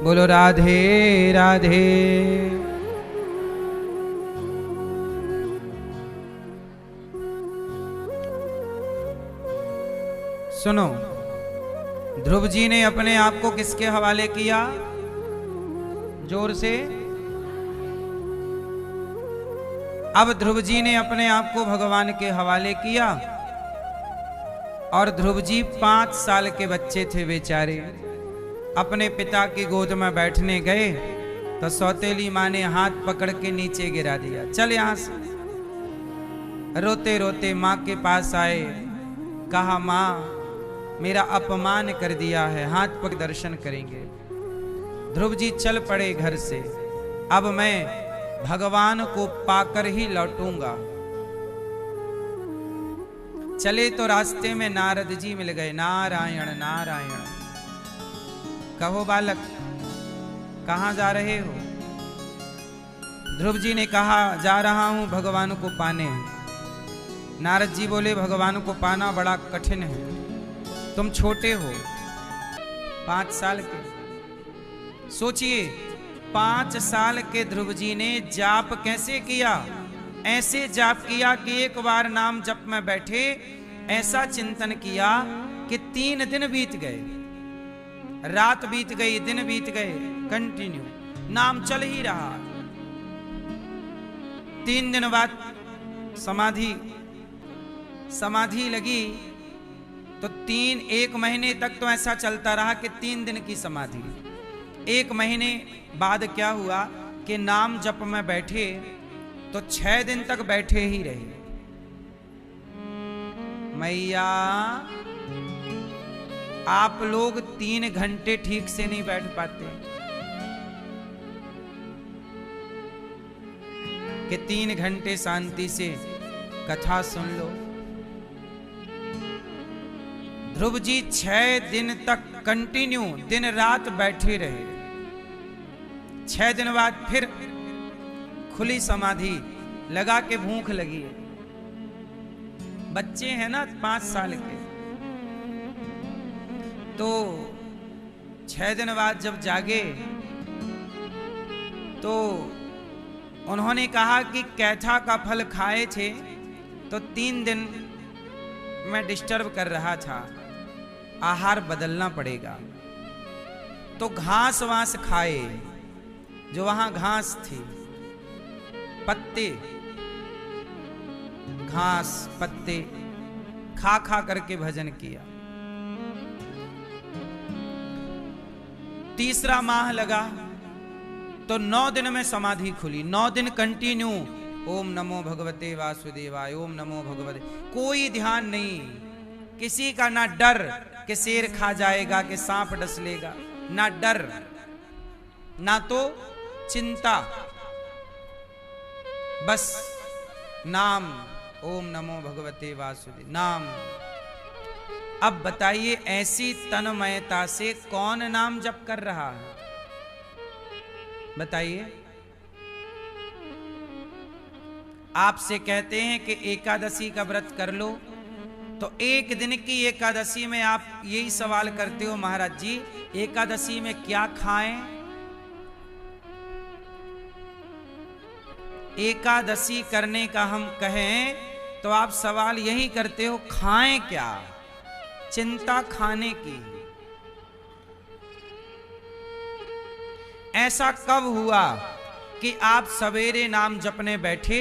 बोलो राधे राधे। सुनो, ध्रुव जी ने अपने आप को किसके हवाले किया? जोर से। अब ध्रुव जी ने अपने आप को भगवान के हवाले किया और ध्रुव जी 5 साल के बच्चे थे बेचारे। अपने पिता की गोद में बैठने गए तो सौतेली माँ ने हाथ पकड़ के नीचे गिरा दिया, चल यहां से। रोते रोते माँ के पास आए, कहा माँ मेरा अपमान कर दिया है, हाथ पकड़ दर्शन करेंगे। ध्रुव जी चल पड़े घर से, अब मैं भगवान को पाकर ही लौटूंगा। चले तो रास्ते में नारद जी मिल गए। नारायण नारायण। कहो बालक कहां जा रहे हो? ध्रुव जी ने कहा जा रहा हूं भगवान को पाने। नारद जी बोले भगवान को पाना बड़ा कठिन है, तुम छोटे हो, 5 साल के। सोचिए 5 साल के ध्रुव जी ने जाप कैसे किया? ऐसे जाप किया कि एक बार नाम जप में बैठे, ऐसा चिंतन किया कि 3 दिन बीत गए, रात बीत गई, दिन बीत गए, कंटिन्यू नाम चल ही रहा। 3 दिन बाद समाधि लगी तो 1 महीने तक तो ऐसा चलता रहा कि 3 दिन की समाधि। 1 महीने बाद क्या हुआ कि नाम जप में बैठे तो 6 दिन तक बैठे ही रहे। मैया आप लोग 3 घंटे ठीक से नहीं बैठ पाते कि 3 घंटे शांति से कथा सुन लो। ध्रुव जी 6 दिन तक कंटिन्यू दिन रात बैठे रहे। 6 दिन बाद फिर खुली समाधि, लगा के भूख लगी। बच्चे हैं ना 5 साल के, तो 6 दिन बाद जब जागे तो उन्होंने कहा कि कैथा का फल खाए थे तो 3 दिन मैं डिस्टर्ब कर रहा था, आहार बदलना पड़ेगा। तो घास वास खाए, जो वहां घास थी, पत्ते, घास पत्ते खा खा करके भजन किया। 3रा माह लगा तो 9 दिन में समाधि खुली। 9 दिन कंटिन्यू ओम नमो भगवते वासुदेवाय, ओम नमो भगवते। कोई ध्यान नहीं, किसी का ना डर कि शेर खा जाएगा कि सांप डस लेगा, ना डर ना तो चिंता, बस नाम, ओम नमो भगवते वासुदेव नाम। अब बताइए ऐसी तन्मयता से कौन नाम जप कर रहा है? बताइए। आपसे कहते हैं कि एकादशी का व्रत कर लो, तो एक दिन की एकादशी में आप यही सवाल करते हो महाराज जी एकादशी में क्या खाएं? एकादशी करने का हम कहें तो आप सवाल यही करते हो खाएं क्या? चिंता खाने की। ऐसा कब हुआ कि आप सवेरे नाम जपने बैठे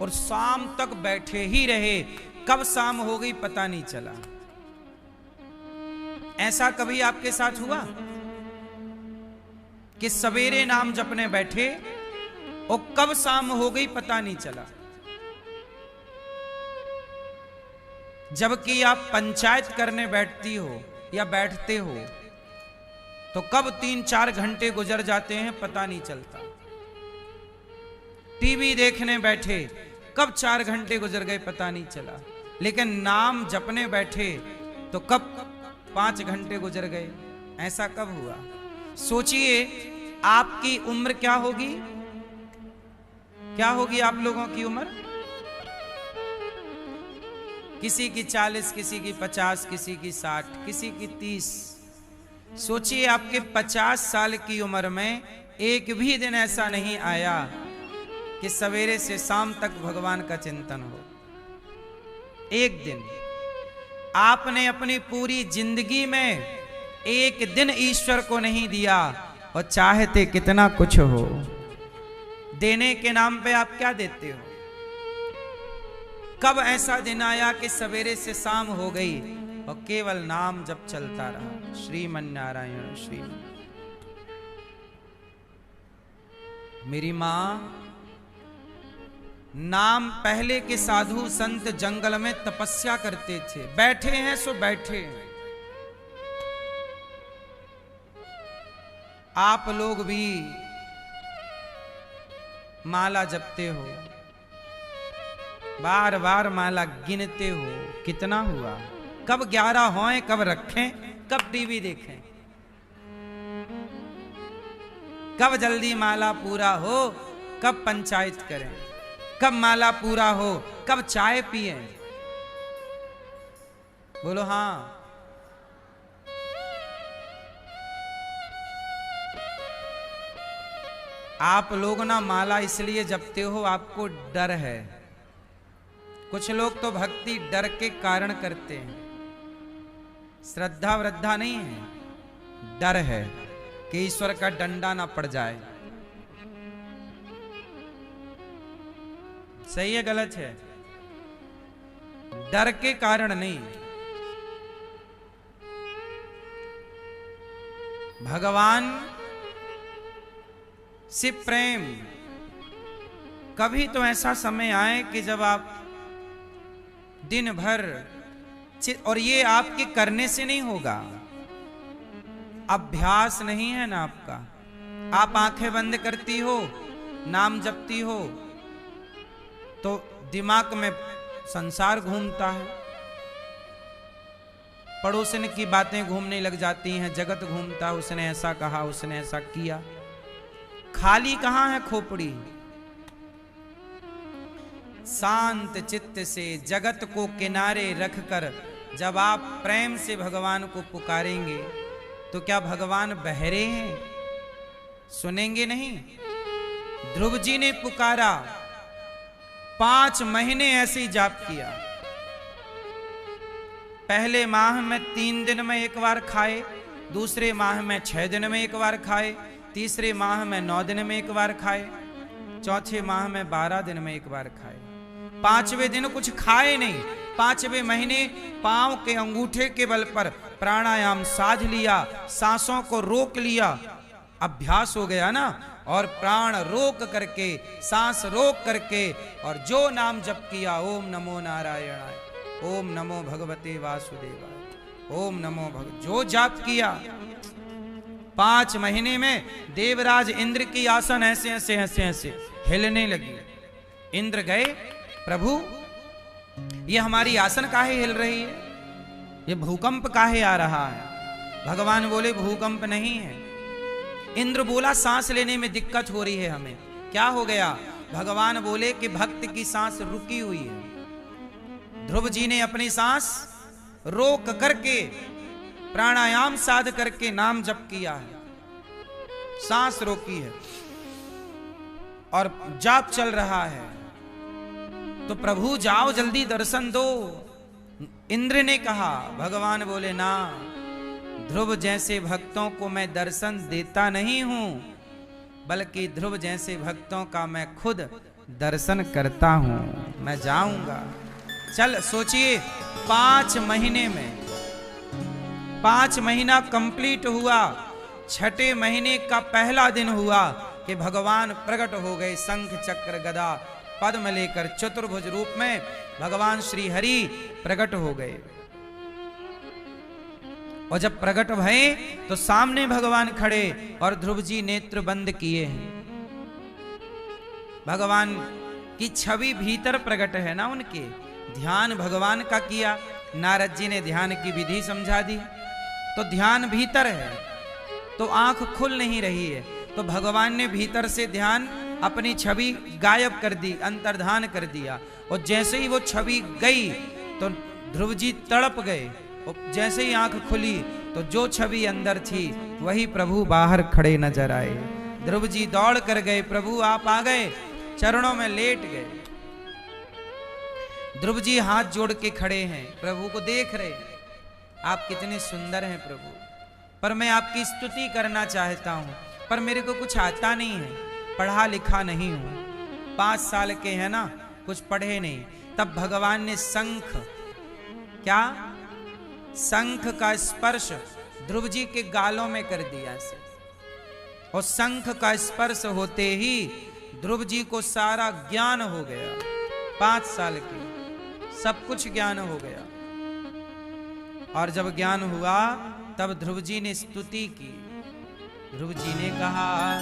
और शाम तक बैठे ही रहे? कब शाम हो गई पता नहीं चला। ऐसा कभी आपके साथ हुआ कि सवेरे नाम जपने बैठे और कब शाम हो गई पता नहीं चला? जबकि आप पंचायत करने बैठती हो या बैठते हो तो कब 3-4 घंटे गुजर जाते हैं पता नहीं चलता। टीवी देखने बैठे कब 4 घंटे गुजर गए पता नहीं चला। लेकिन नाम जपने बैठे तो कब 5 घंटे गुजर गए। ऐसा कब हुआ? सोचिए आपकी उम्र क्या होगी? क्या होगी आप लोगों की उम्र? किसी की 40, किसी की 50, किसी की 60, किसी की 30, सोचिए आपके 50 साल की उम्र में एक भी दिन ऐसा नहीं आया कि सवेरे से शाम तक भगवान का चिंतन हो। एक दिन आपने अपनी पूरी जिंदगी में एक दिन ईश्वर को नहीं दिया, और चाहते कितना कुछ हो। देने के नाम पे आप क्या देते हो? कब ऐसा दिन आया कि सवेरे से शाम हो गई और केवल नाम जब चलता रहा, श्रीमन नारायण श्रीमन। मेरी मां, नाम पहले के साधु संत जंगल में तपस्या करते थे, बैठे हैं सो बैठे हैं। आप लोग भी माला जपते हो, बार बार माला गिनते हो, कितना हुआ, कब 11 होए, कब रखें, कब टीवी देखें, कब जल्दी माला पूरा हो, कब पंचायत करें, कब माला पूरा हो, कब चाय पिए। बोलो हां। आप लोग ना माला इसलिए जपते हो, आपको डर है। कुछ लोग तो भक्ति डर के कारण करते हैं, श्रद्धा वृद्धा नहीं है, डर है कि ईश्वर का डंडा ना पड़ जाए। सही है गलत है? डर के कारण नहीं, भगवान से प्रेम। कभी तो ऐसा समय आए कि जब आप दिन भर, और ये आपके करने से नहीं होगा, अभ्यास नहीं है ना आपका। आप आंखें बंद करती हो, नाम जपती हो, तो दिमाग में संसार घूमता है, पड़ोसन की बातें घूमने लग जाती हैं, जगत घूमता है, उसने ऐसा कहा, उसने ऐसा किया। खाली कहां है खोपड़ी? शांत चित्त से जगत को किनारे रखकर जब आप प्रेम से भगवान को पुकारेंगे, तो क्या भगवान बहरे हैं, सुनेंगे नहीं? ध्रुव जी ने पुकारा, 5 महीने ऐसे ही जाप किया। पहले माह में 3 दिन में एक बार खाए, दूसरे माह में 6 दिन में एक बार खाए, तीसरे माह में 9 दिन में एक बार खाए, चौथे माह में 12 दिन में एक बार खाए। 5वें दिन कुछ खाए नहीं। 5वें महीने पांव के अंगूठे के बल पर प्राणायाम साध लिया, सांसों को रोक लिया, अभ्यास हो गया ना, और प्राण रोक करके, सांस रोक करके, और जो नाम जप किया, ओम नमो नारायणाय, ओम नमो भगवते वासुदेवाय, ओम नमो जो जाप किया, 5 महीने में देवराज इंद्र की आसन ऐसे ऐसे ऐसे ऐसे हिलने लगी। इंद्र गए, प्रभु ये हमारी आसन काहे हिल रही है, ये भूकंप काहे आ रहा है? भगवान बोले भूकंप नहीं है। इंद्र बोला सांस लेने में दिक्कत हो रही है हमें। क्या हो गया? भगवान बोले कि भक्त की सांस रुकी हुई है। ध्रुव जी ने अपनी सांस रोक करके, प्राणायाम साध करके नाम जप किया है, सांस रोकी है और जाप चल रहा है। तो प्रभु जाओ जल्दी दर्शन दो, इंद्र ने कहा। भगवान बोले ना, ध्रुव जैसे भक्तों को मैं दर्शन देता नहीं हूं, बल्कि ध्रुव जैसे भक्तों का मैं खुद दर्शन करता हूं। मैं जाऊंगा। चल सोचिए, 5 महीने में 5 महीना कंप्लीट हुआ। 6ठे महीने का पहला दिन हुआ कि भगवान प्रकट हो गए, शंख चक्र गदा पद्म लेकर चतुर्भुज रूप में भगवान श्री हरि प्रकट हो गए। और जब प्रकट भये तो सामने भगवान खड़े और ध्रुव जी नेत्र बंद किए हैं। भगवान की छवि भीतर प्रकट है ना उनके। ध्यान भगवान का किया, नारद जी ने ध्यान की विधि समझा दी, तो ध्यान भीतर है, तो आंख खुल नहीं रही है, तो भगवान ने भीतर से ध्यान अपनी छवि गायब कर दी, अंतर्धान कर दिया। और जैसे ही वो छवि गई तो ध्रुव जी तड़प गए, और जैसे ही आंख खुली तो जो छवि अंदर थी वही प्रभु बाहर खड़े नजर आए। ध्रुव जी दौड़ कर गए, प्रभु आप आ गए, चरणों में लेट गए। ध्रुव जी हाथ जोड़ के खड़े हैं, प्रभु को देख रहे, आप कितने सुंदर हैं प्रभु, पर मैं आपकी स्तुति करना चाहता हूं, पर मेरे को कुछ आता नहीं है, पढ़ा लिखा नहीं हूं। 5 साल के हैं ना, कुछ पढ़े नहीं। तब भगवान ने शंख, क्या शंख का स्पर्श ध्रुव जी के गालों में कर दिया से, और शंख का स्पर्श होते ही ध्रुव जी को सारा ज्ञान हो गया। 5 साल के सब कुछ ज्ञान हो गया। और जब ज्ञान हुआ तब ध्रुव जी ने स्तुति की। ध्रुव जी ने कहा,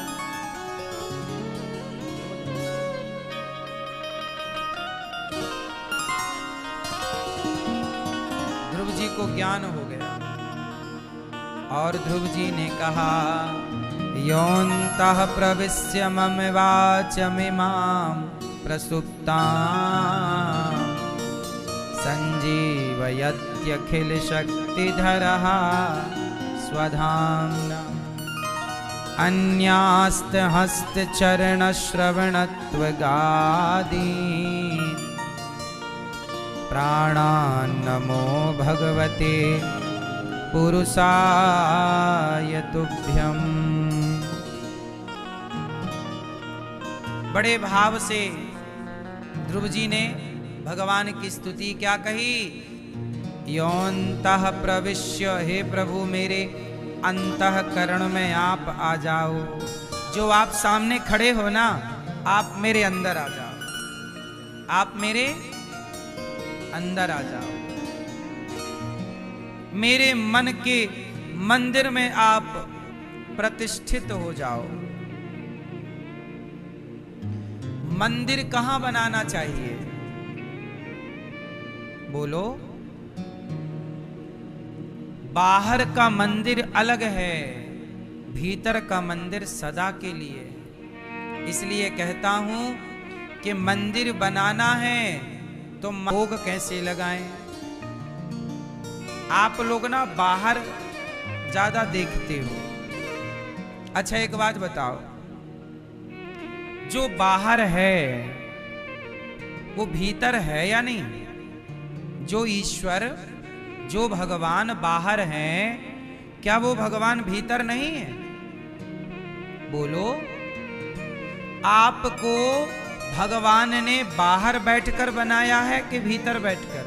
ध्रुव जी को ज्ञान हो गया और ध्रुव जी ने कहा, योऽन्तः प्रविश्य मम वाचमिमां प्रसुप्तां संजीवयत्यखिल शक्तिधरः स्वधाम्ना अन्यास्तहस्तचरणश्रवणत्वगादीन् प्राणान्नमो भगवते पुरुषाय तुभ्यम्। बड़े भाव से ध्रुव जी ने भगवान की स्तुति क्या कही, योऽन्तः प्रविश्य, हे प्रभु मेरे अंतःकरण में आप आ जाओ। जो आप सामने खड़े हो ना, आप मेरे अंदर आ जाओ, आप मेरे अंदर आ जाओ, मेरे मन के मंदिर में आप प्रतिष्ठित हो जाओ। मंदिर कहां बनाना चाहिए, बोलो। बाहर का मंदिर अलग है, भीतर का मंदिर सदा के लिए। इसलिए कहता हूं कि मंदिर बनाना है तो भोग कैसे लगाएं। आप लोग ना बाहर ज्यादा देखते हो। अच्छा एक बात बताओ, जो बाहर है वो भीतर है या नहीं? जो ईश्वर, जो भगवान बाहर हैं, क्या वो भगवान भीतर नहीं है? बोलो। आपको भगवान ने बाहर बैठकर बनाया है कि भीतर बैठकर?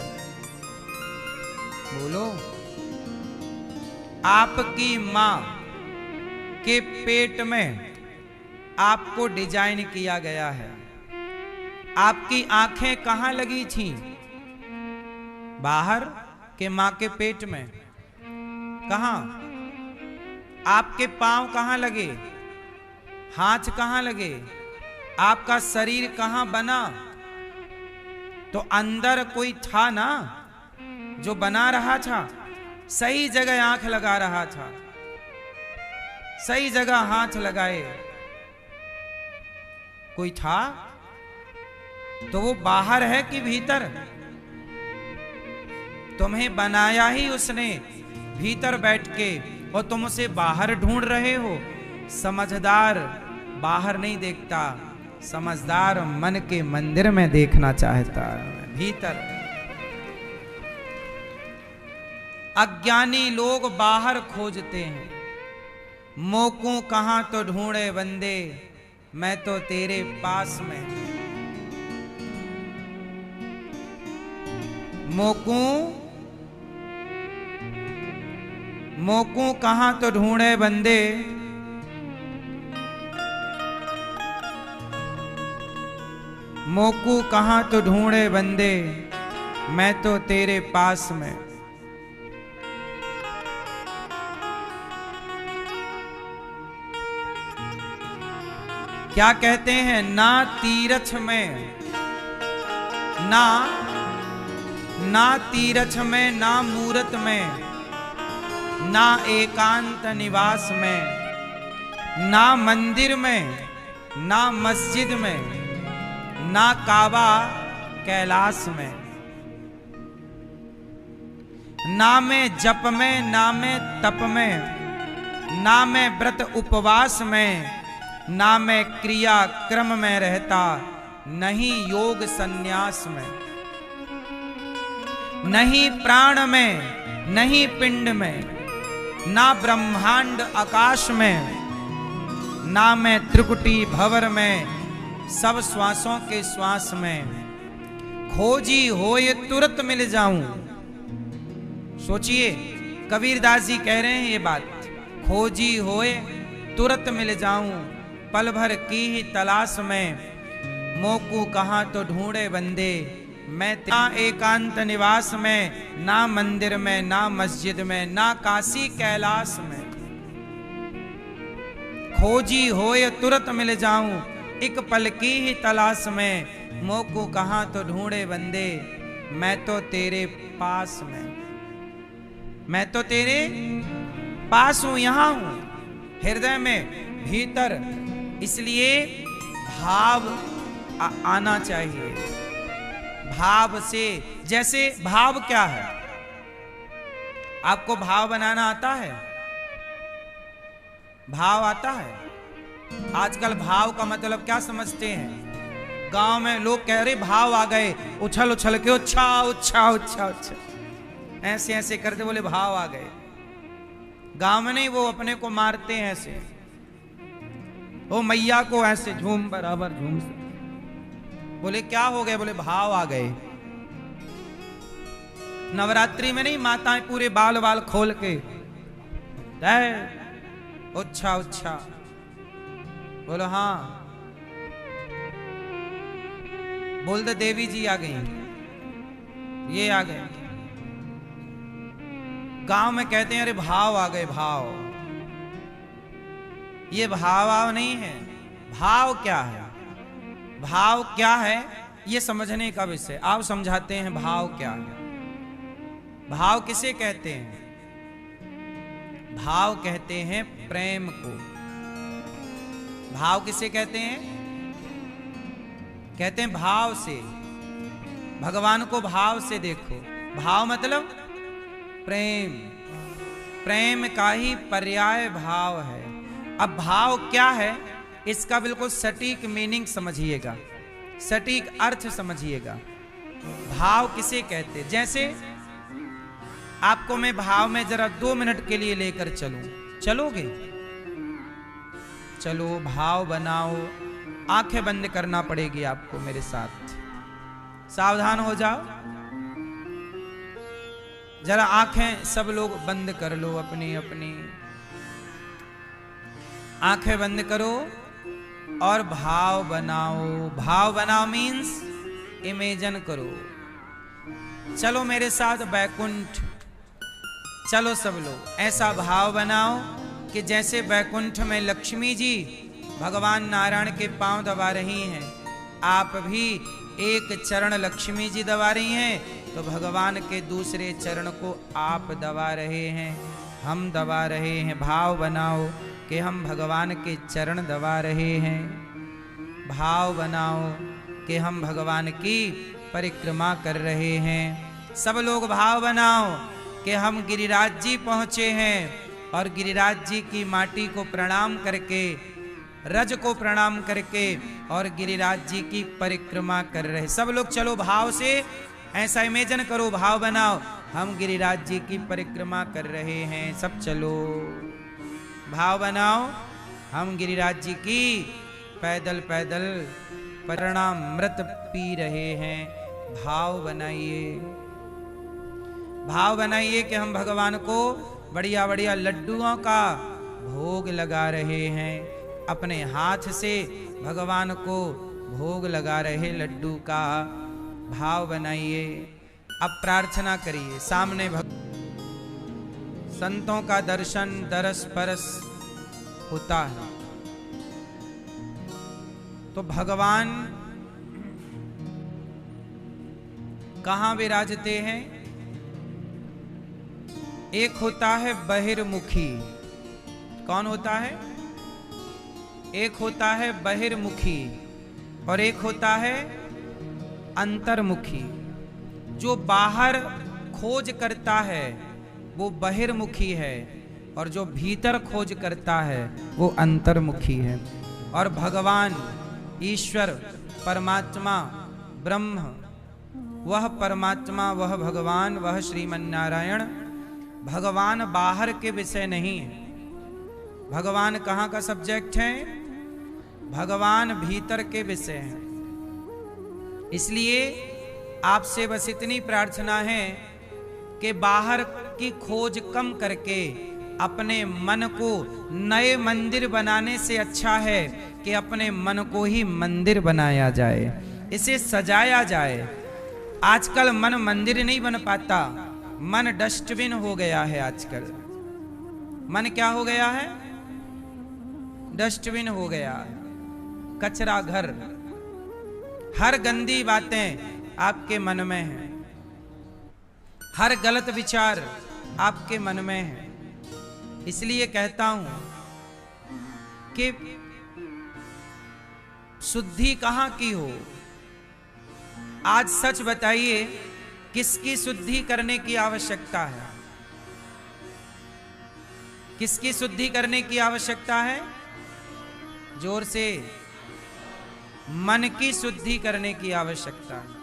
बोलो। आपकी मां के पेट में आपको डिजाइन किया गया है। आपकी आंखें कहां लगी थी? बाहर के मां के पेट में। कहां? आपके पांव कहां लगे? हाथ कहां लगे? आपका शरीर कहां बना? तो अंदर कोई था ना जो बना रहा था, सही जगह आंख लगा रहा था, सही जगह हाथ लगाए, कोई था? तो वो बाहर है कि भीतर? तुम्हें बनाया ही उसने भीतर बैठ के, और तुम उसे बाहर ढूंढ रहे हो। समझदार बाहर नहीं देखता, समझदार मन के मंदिर में देखना चाहता है, भीतर। अज्ञानी लोग बाहर खोजते हैं। मोकू कहां तो ढूंढे बंदे, मैं तो तेरे पास में। मोकू कहां तो ढूंढे बंदे, मोकू कहां तो ढूंढे बंदे, मैं तो तेरे पास में। क्या कहते हैं, ना तीरथ में, ना तीरथ में, ना मूरत में, ना एकांत निवास में, ना मंदिर में, ना मस्जिद में, ना काबा कैलाश में। ना मैं जप में, ना मैं तप में, ना मैं व्रत उपवास में, ना मैं क्रिया क्रम में रहता, नहीं योग संन्यास में, नहीं प्राण में, नहीं पिंड में, ना ब्रह्मांड आकाश में, ना मैं त्रिकुटी भवर में, सब श्वासों के श्वास में, खोजी होए तुरंत मिल जाऊं। सोचिए, कबीरदास जी कह रहे हैं ये बात, खोजी होए तुरंत मिल जाऊं, पल भर की ही तलाश में, मोकू कहां तो ढूंढे बंदे, मैं ना एकांत निवास में, ना मंदिर में, ना मस्जिद में, ना काशी कैलाश में, खोजी होए तुरंत मिल जाऊं, एक पल की ही तलाश में, मोकू कहां तो ढूंढे बंदे, मैं तो तेरे पास में, मैं तो तेरे पास हूं, यहां हूं, हृदय में भीतर। इसलिए भाव आना चाहिए, भाव से। जैसे भाव क्या है, आपको भाव बनाना आता है? भाव आता है? आजकल भाव का मतलब क्या समझते हैं? गांव में लोग कह रहे भाव आ गए, उछल उछल के उच्छा उच्छा उच्छा उच्छा, ऐसे ऐसे करते बोले भाव आ गए। गांव में नहीं, वो अपने को मारते हैं ऐसे, वो मैया को ऐसे झूम बराबर झूम से। बोले क्या हो गए? बोले भाव आ गए। नवरात्रि में नहीं, माताएं पूरे बाल बाल खोल के उच्छा उच्छा, बोलो हाँ, बोल दे देवी जी आ गई, ये आ गए। गांव में कहते हैं अरे भाव आ गए, भाव। ये भाव नहीं है। भाव क्या है? भाव क्या है ये समझने का विषय। आप समझाते हैं भाव क्या है। भाव किसे कहते हैं? भाव कहते हैं प्रेम को। भाव किसे कहते हैं? कहते हैं भाव से। भगवान को भाव से देखो। भाव मतलब प्रेम। प्रेम का ही पर्याय भाव है। अब भाव क्या है इसका बिल्कुल सटीक मीनिंग समझिएगा, सटीक अर्थ समझिएगा। भाव किसे कहते हैं? जैसे आपको मैं भाव में जरा 2 मिनट के लिए लेकर चलूं, चलोगे? चलो, भाव बनाओ। आंखें बंद करना पड़ेगी आपको मेरे साथ, सावधान हो जाओ। जरा आंखें सब लोग बंद कर लो, अपनी अपनी आंखें बंद करो और भाव बनाओ। भाव बनाओ मीन्स इमेजिन करो। चलो मेरे साथ बैकुंठ, चलो सब लोग ऐसा भाव बनाओ कि जैसे बैकुंठ में लक्ष्मी जी भगवान नारायण के पांव दबा रही हैं, आप भी एक चरण लक्ष्मी जी दबा रही हैं तो भगवान के दूसरे चरण को आप दबा रहे हैं, हम दबा रहे हैं। भाव बनाओ कि हम भगवान के चरण दबा रहे हैं। भाव बनाओ कि हम भगवान की परिक्रमा कर रहे हैं। सब लोग भाव बनाओ कि हम गिरिराज जी पहुंचे हैं और गिरिराज जी की माटी को प्रणाम करके, रज को प्रणाम करके और गिरिराज जी की परिक्रमा कर रहे। सब लोग चलो भाव से ऐसा इमेजिन करो, भाव बनाओ हम गिरिराज जी की परिक्रमा कर रहे हैं। सब चलो भाव बनाओ, हम गिरिराज जी की पैदल पैदल प्रणामृत पी रहे हैं। भाव बनाइए, भाव बनाइए कि हम भगवान को बढ़िया बढ़िया लड्डुओं का भोग लगा रहे हैं। अपने हाथ से भगवान को भोग लगा रहे लड्डू का। भाव बनाइए। अब प्रार्थना करिए। सामने संतों का दर्शन दरस परस होता है तो भगवान कहां विराजते हैं? एक होता है बहिर्मुखी। कौन होता है? एक होता है बहिर्मुखी और एक होता है अंतर्मुखी। जो बाहर खोज करता है वो बहिर्मुखी है, और जो भीतर खोज करता है वो अंतर्मुखी है। और भगवान ईश्वर परमात्मा ब्रह्म, वह परमात्मा, वह भगवान, वह श्रीमन्नारायण, भगवान बाहर के विषय नहीं है। भगवान कहाँ का सब्जेक्ट है? भगवान भीतर के विषय हैं। इसलिए आपसे बस इतनी प्रार्थना है कि बाहर की खोज कम करके अपने मन को नए मंदिर बनाने से अच्छा है कि अपने मन को ही मंदिर बनाया जाए, इसे सजाया जाए। आजकल मन मंदिर नहीं बन पाता, मन डस्टबिन हो गया है। आजकल मन क्या हो गया है? डस्टबिन हो गया है, कचरा घर। हर गंदी बातें आपके मन में हैं, हर गलत विचार आपके मन में है। इसलिए कहता हूं कि शुद्धि कहां की हो? आज सच बताइए, किसकी शुद्धि करने की आवश्यकता है? किसकी शुद्धि करने की आवश्यकता है? जोर से। मन की शुद्धि करने की आवश्यकता है।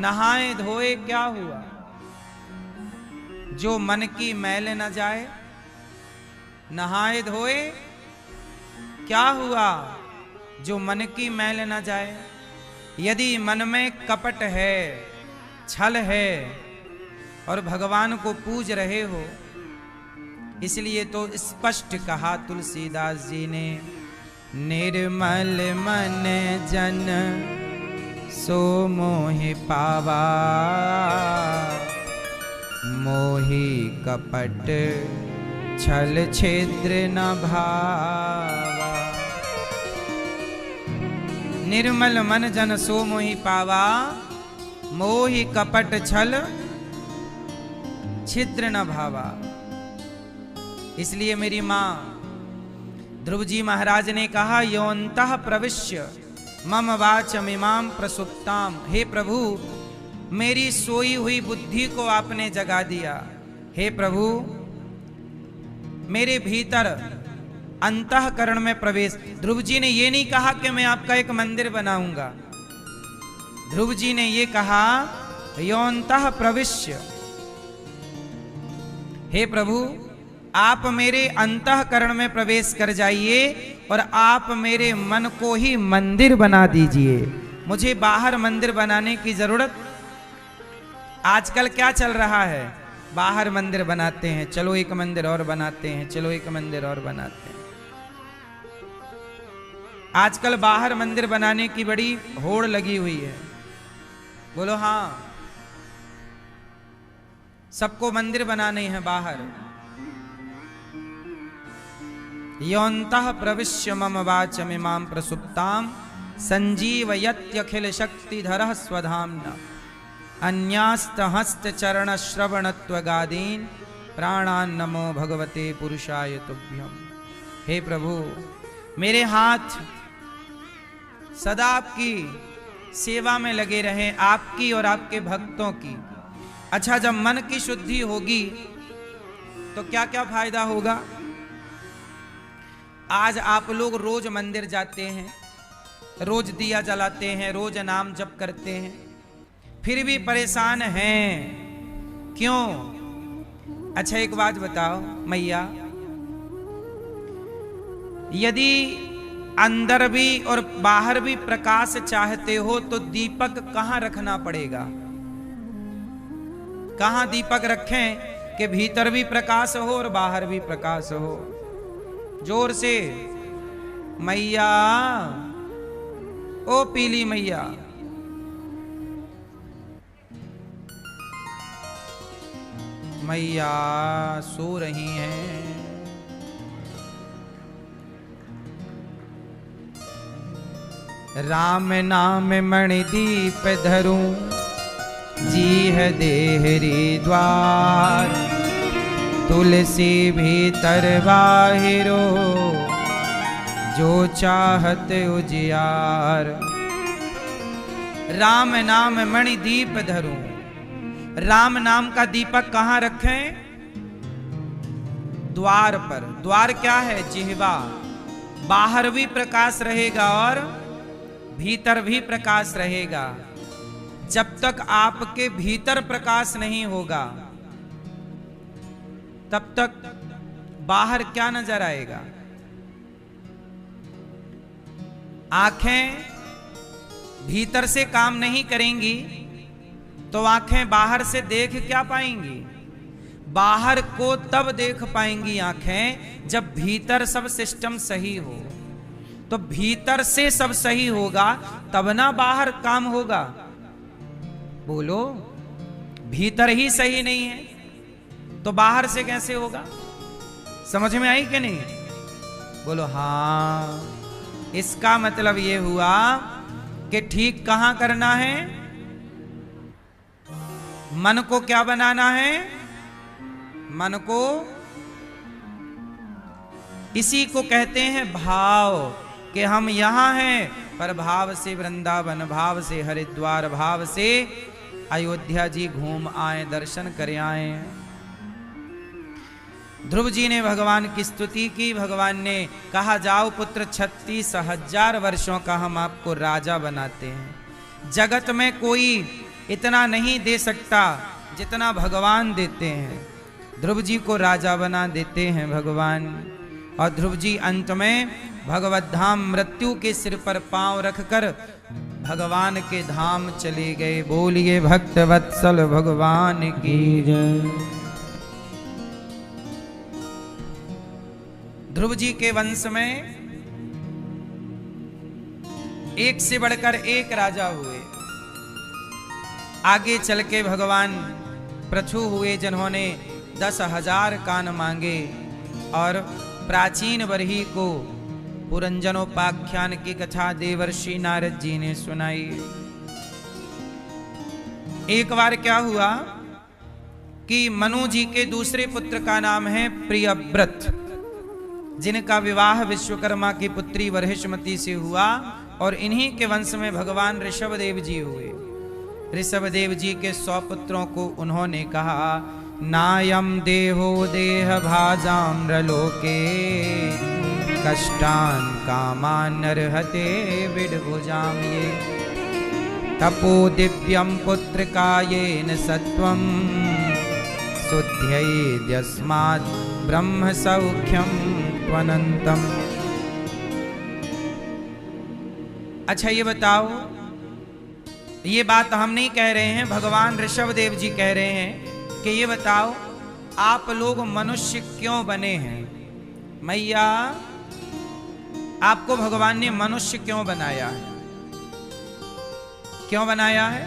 नहाए धोए क्या हुआ? जो मन की मैल न जाए। नहाए धोए क्या हुआ? जो मन की मैल न जाए। यदि मन में कपट है, छल है, और भगवान को पूज रहे हो, इसलिए तो स्पष्ट कहा तुलसीदास जी ने, निर्मल मन जन सो मोहि पावा, मोहि कपट छल छिद्र न भावा। निर्मल मन जन सो मोहि पावा, मोहि कपट छल छिद्र न भावा। इसलिए मेरी मां ध्रुव जी महाराज ने कहा, योऽन्तः प्रविश्य मम वाचमिमां प्रसुप्ताम। हे प्रभु, मेरी सोई हुई बुद्धि को आपने जगा दिया। हे प्रभु, मेरे भीतर अंतःकरण में प्रवेश। ध्रुव जी ने ये नहीं कहा कि मैं आपका एक मंदिर बनाऊंगा। ध्रुव जी ने ये कहा, योऽन्तः प्रविश्य, हे प्रभु आप मेरे अंतःकरण में प्रवेश कर जाइए और आप मेरे मन को ही मंदिर बना दीजिए। मुझे बाहर मंदिर बनाने की जरूरत। आजकल क्या चल रहा है? बाहर मंदिर बनाते हैं, चलो एक मंदिर और बनाते हैं, चलो एक मंदिर और बनाते हैं। आजकल बाहर मंदिर बनाने की बड़ी होड़ लगी हुई है। बोलो हाँ, सबको मंदिर बनाने हैं बाहर। योऽन्तः प्रविश्य मम वाचमिमां प्रसुप्तां, संजीवयत्यखिल शक्तिधरः स्वधाम्ना, अन्यास्तहस्त चरण श्रवणत्वगादीन् प्राणान् नमो भगवते पुरुषाय तुभ्यम्। हे प्रभु, मेरे हाथ सदा आपकी सेवा में लगे रहें, आपकी और आपके भक्तों की। अच्छा, जब मन की शुद्धि होगी तो क्या क्या फायदा होगा? आज आप लोग रोज मंदिर जाते हैं, रोज दिया जलाते हैं, रोज नाम जप करते हैं, फिर भी परेशान हैं। क्यों? अच्छा एक बात बताओ मैया, यदि अंदर भी और बाहर भी प्रकाश चाहते हो तो दीपक कहां रखना पड़ेगा? कहां दीपक रखें कि भीतर भी प्रकाश हो और बाहर भी प्रकाश हो? जोर से मैया, ओ पीली मैया, मैया सो रही हैं। राम नाम मणिदीप धरूं, जीह देहरी द्वार, तुलसी भीतर बाहिरो, जो चाहत उजियार। राम नाम मणि दीप धरूं। राम नाम का दीपक कहां रखें? द्वार पर। द्वार क्या है? जिह्वा। बाहर भी प्रकाश रहेगा और भीतर भी प्रकाश रहेगा। जब तक आपके भीतर प्रकाश नहीं होगा तब तक बाहर क्या नजर आएगा? आंखें भीतर से काम नहीं करेंगी तो आंखें बाहर से देख क्या पाएंगी? बाहर को तब देख पाएंगी आंखें जब भीतर सब सिस्टम सही हो। तो भीतर से सब सही होगा तब ना बाहर काम होगा। बोलो, भीतर ही सही नहीं है तो बाहर से कैसे होगा? समझ में आई कि नहीं? बोलो हाँ। इसका मतलब ये हुआ कि ठीक कहां करना है? मन को क्या बनाना है? मन को, इसी को कहते हैं भाव, कि हम यहां हैं पर भाव से वृंदावन, भाव से हरिद्वार, भाव से अयोध्या जी घूम आए, दर्शन कर आए। ध्रुव जी ने भगवान की स्तुति की। भगवान ने कहा जाओ पुत्र, 36,000 वर्षों का हम आपको राजा बनाते हैं। जगत में कोई इतना नहीं दे सकता जितना भगवान देते हैं। ध्रुव जी को राजा बना देते हैं भगवान। और ध्रुव जी अंत में भगवत धाम मृत्यु के सिर पर पांव रखकर भगवान के धाम चले गए। बोलिए भक्त वत्सल भगवान की जय। ध्रुव जी के वंश में एक से बढ़कर एक राजा हुए। आगे चल के भगवान पृथु हुए जिन्होंने 10,000 कान मांगे और प्राचीन बरही को पुरंजनोपाख्यान की कथा देवर्षि नारद जी ने सुनाई। एक बार क्या हुआ कि मनु जी के दूसरे पुत्र का नाम है प्रियव्रत, जिनका विवाह विश्वकर्मा की पुत्री वरहिष्मती से हुआ। और इन्हीं के वंश में भगवान ऋषभदेव जी हुए। ऋषभदेव जी के 100 पुत्रों को उन्होंने कहा, नायम देहो देह भाजाम्रलोके कष्टान कामान नरहते विडभुजाम। ये तपो दिव्यम पुत्र कायेन सत्वम शुद्ध्यैद्यस्मात् ब्रह्म सौख्यम त्वनंतम। अच्छा ये बताओ, ये बात हम नहीं कह रहे हैं, भगवान ऋषभदेव जी कह रहे हैं कि ये बताओ आप लोग मनुष्य क्यों बने हैं? मैया, आपको भगवान ने मनुष्य क्यों बनाया है? क्यों बनाया है?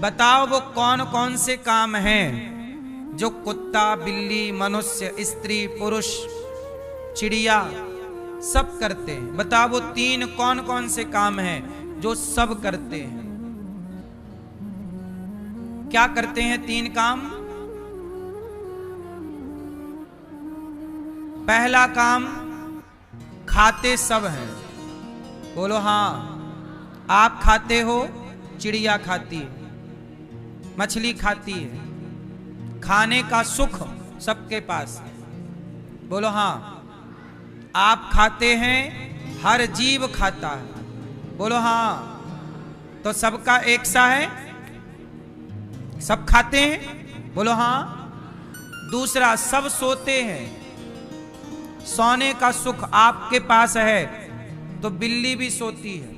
बताओ वो कौन कौन से काम हैं जो कुत्ता, बिल्ली, मनुष्य, स्त्री, पुरुष, चिड़िया सब करते हैं। बताओ वो 3 कौन कौन से काम हैं जो सब करते हैं? क्या करते हैं 3 काम? पहला काम, खाते सब हैं। बोलो हाँ। आप खाते हो, चिड़िया खाती है, मछली खाती है। खाने का सुख सबके पास है। बोलो हाँ। आप खाते हैं, हर जीव खाता है। बोलो हाँ। तो सबका एक सा है, सब खाते हैं। बोलो हाँ। दूसरा, सब सोते हैं, सोने का सुख आपके पास है। तो बिल्ली भी सोती है,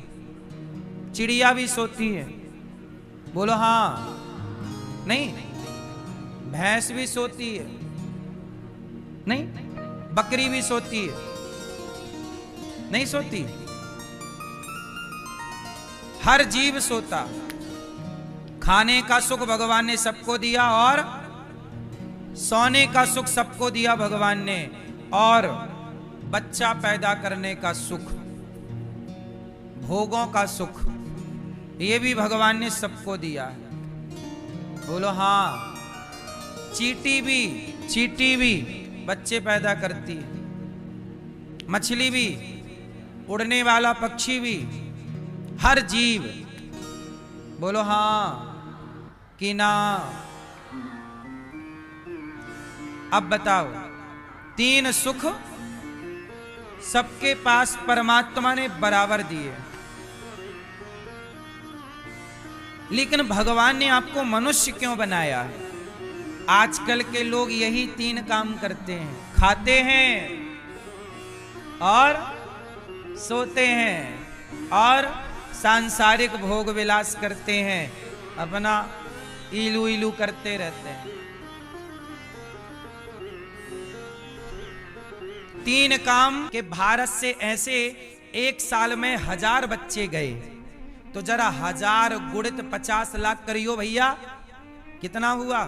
चिड़िया भी सोती है। बोलो हाँ। नहीं, भैंस भी सोती है, नहीं, बकरी भी सोती है, नहीं सोती। हर जीव सोता। खाने का सुख भगवान ने सबको दिया और सोने का सुख सबको दिया भगवान ने, और बच्चा पैदा करने का सुख, भोगों का सुख, ये भी भगवान ने सबको दिया है। बोलो हाँ। चींटी भी बच्चे पैदा करती है, मछली भी, उड़ने वाला पक्षी भी, हर जीव, बोलो हां कि ना। अब बताओ, तीन सुख सबके पास परमात्मा ने बराबर दिए, लेकिन भगवान ने आपको मनुष्य क्यों बनाया है? आजकल के लोग यही तीन काम करते हैं, खाते हैं और सोते हैं और सांसारिक भोग विलास करते हैं, अपना इलू इलू करते रहते हैं। तीन काम के भारत से ऐसे एक साल में 1000 बच्चे गए, तो जरा 1000 गुणित 50 लाख करियो भैया, कितना हुआ?